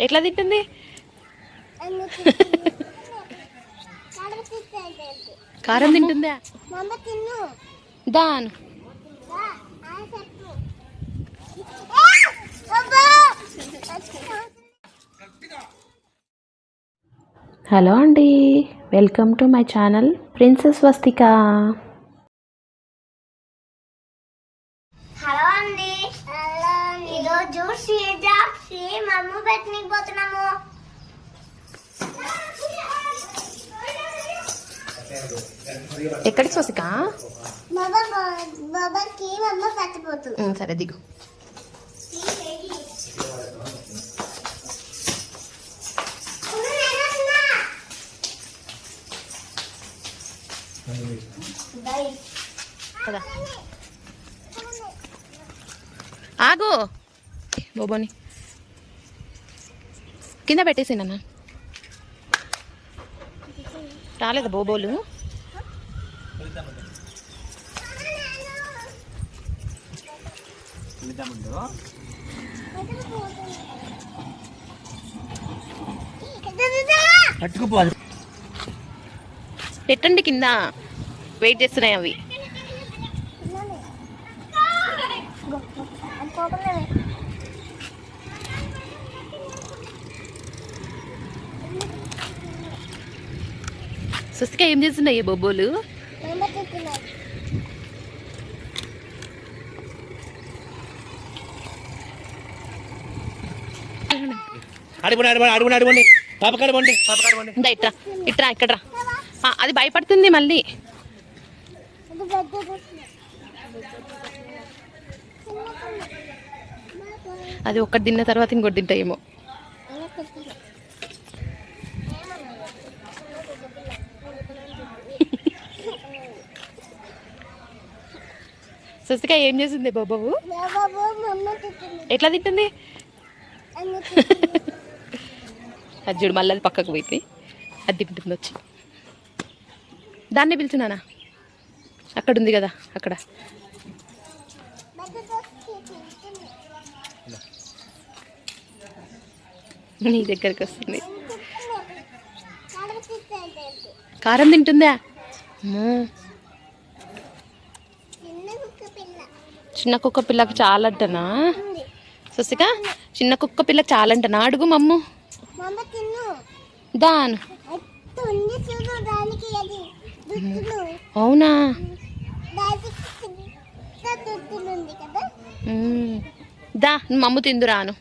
ఎట్లా తింటుంది? కారం తింటుందా? దాను హలో అండి, welcome to my channel princess Swastika. Hello అండి, ఈరోజు మమ్మ పెట్టనికి పోతున్నాము. ఎక్కడికి స్వస్తిక? బాబాకి మమ్మ పెట్టబోతుంది. సరే దిగు. ఆగు బోబోని కింద పెట్టేసి నాన్న. రాలేదా బోబోలు? పెట్టండి కింద, వెయిట్ చేస్తున్నాయి అవి. స్వస్తిక ఏం చేస్తున్నాయి బొబ్బోలు? ఇట్రా ఇట్రా ఇక్కడ. అది భయపడుతుంది మళ్ళీ. అది ఒక్కటి తిన్న తర్వాత ఇంకోటి తింటాయేమో. స్వస్తిక ఏం చేసింది బాబాబు? ఎట్లా తింటుంది? అది చూడు, మళ్ళీ అది పక్కకు పోయింది. అది తింటుంది వచ్చి. దాన్ని పిలుచున్నానా, అక్కడ ఉంది కదా అక్కడ. నీ దగ్గరికి వస్తుంది. కారం తింటుందా? చిన్న కుక్క పిల్లకి చాలంటనా స్వస్తిక? చిన్న కుక్క పిల్లకి చాలంటనా? అడుగు మమ్ము. దాను అవునా? దా మమ్ము తిందు రాను.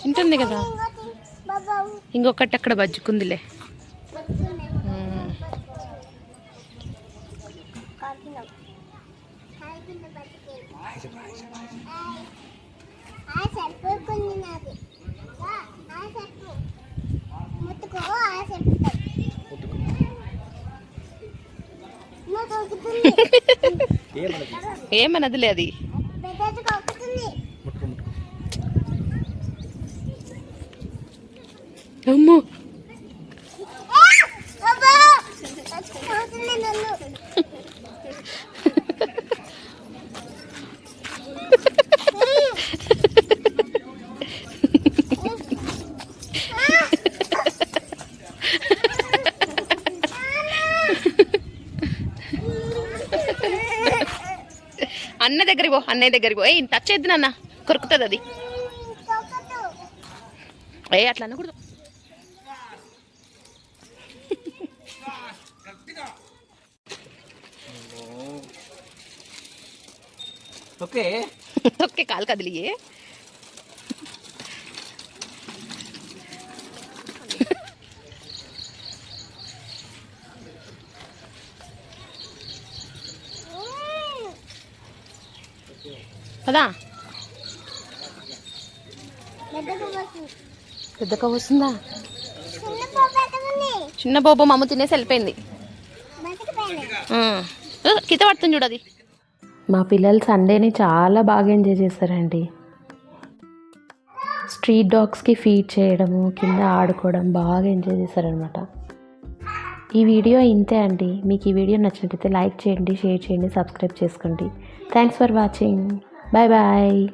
తింటుంది కదా. ఇంకొకటి అక్కడ బజ్జుకుందిలే. ఏమన్నదిలే అది. అమ్మో అన్న దగ్గరికి పో, అన్నయ్య దగ్గరికి పో. టచ్ చేద్దు నాన్న, కొరుకుతుంది అది. అట్లా అనకూడదు. ఓకే ఓకే, కాలు కదిలియే. కదా పెద్ద కవ్వ వస్తుందా? చిన్న బోబో మమ్మ తినేసి వెళ్ళిపోయింది. కింద పడుతుంది చూడు అది. మా పిల్లలు సండేని చాలా బాగా ఎంజాయ్ చేస్తారండి. స్ట్రీట్ డాగ్స్కి ఫీడ్ చేయడము, కింద ఆడుకోవడం బాగా ఎంజాయ్ చేశారనమాట. ఈ వీడియో ఇంతే అండి. మీకు ఈ వీడియో నచ్చినట్లయితే లైక్ చేయండి, షేర్ చేయండి, సబ్స్క్రైబ్ చేసుకోండి. Thanks for watching. Bye bye.